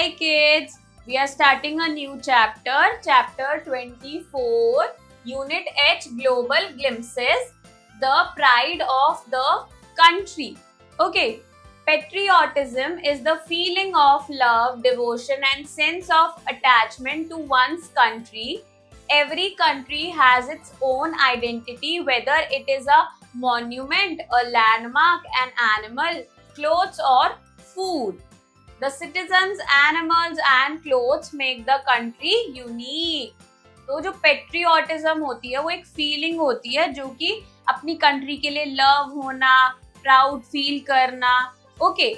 Hi kids, we are starting a new chapter, chapter 24, Unit H, Global Glimpses, the pride of the country. Okay, patriotism is the feeling of love, devotion and sense of attachment to one's country. Every country has its own identity, whether it is a monument, a landmark, an animal, clothes or food. The citizens, animals and clothes make the country unique. तो जो patriotism होती है वो एक feeling होती है जो कि अपनी कंट्री के लिए लव होना, प्राउड फील करना. ओके,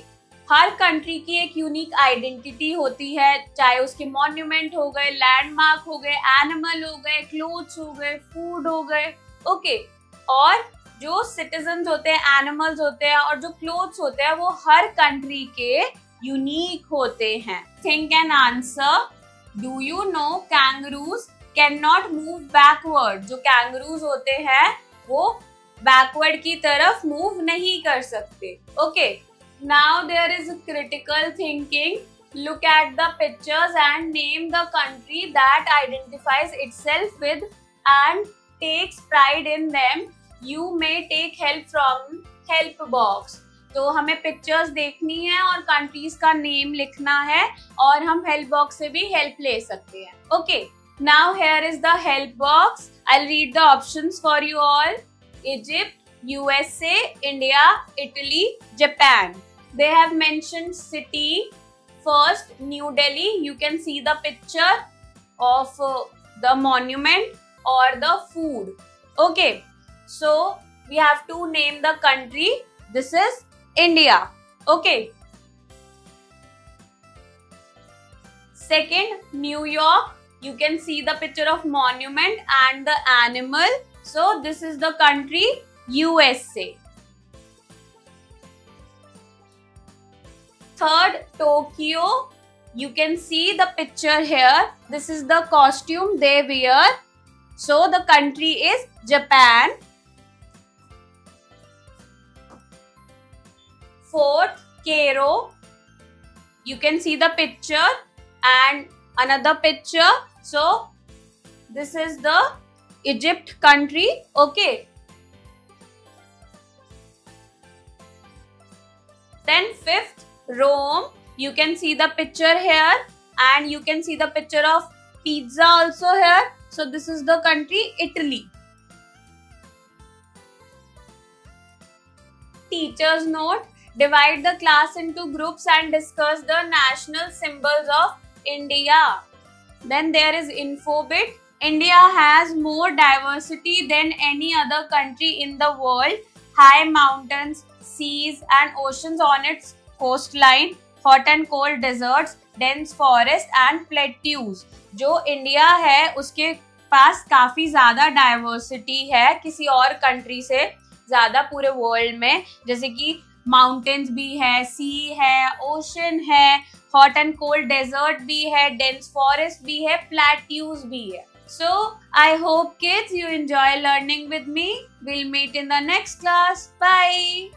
हर कंट्री की एक यूनिक आइडेंटिटी होती है, चाहे उसके मॉन्यूमेंट हो गए, लैंडमार्क हो गए, एनिमल हो गए, क्लोथ्स हो गए, फूड हो गए. ओके, और जो सिटीजन्स होते हैं, एनिमल्स होते हैं और जो क्लोथ्स होते हैं वो हर कंट्री के यूनिक होते हैं. Think and answer. Do you know kangaroos can not move backward. जो कैंगरूज होते हैं वो बैकवर्ड की तरफ मूव नहीं कर सकते. Okay, now there is critical thinking. Look at the pictures and name the country that identifies itself with and takes pride in them. You may take help from help box. तो हमें pictures देखनी है और countries का name लिखना है और हम हेल्प बॉक्स से भी हेल्प ले सकते हैं. Okay, now here is the help box. I will read the options for you all. Egypt, USA, India, Italy, Japan. They have mentioned city. First, New Delhi. You can see the picture of the monument और the food. Okay, so we have to name the country. This is India. Okay. Second, New York. You can see the picture of monument and the animal. So this is the country USA. Third, Tokyo. You can see the picture here. This is the costume they wear. So the country is Japan. Fourth, Cairo. You can see the picture and another picture. So this is the Egypt country. Okay. Then fifth, Rome. You can see the picture here and you can see the picture of pizza also here. So this is the country Italy. Teacher's note. Divide the class into groups and discuss the national symbols of India. Then there is info bit. India has more diversity than any other country in the world. High mountains, seas and oceans on its coastline, hot and cold deserts, dense forest and plateaus. जो India है उसके पास काफी ज्यादा diversity है किसी और country से ज्यादा पूरे वर्ल्ड में. जैसे कि माउंटेन्स भी है, सी है, ओशन है, हॉट एंड कोल्ड डेजर्ट भी है, डेंस फॉरेस्ट भी है, प्लेट्यूज भी है. So I hope kids you enjoy learning with me. Will meet in the next class. Bye.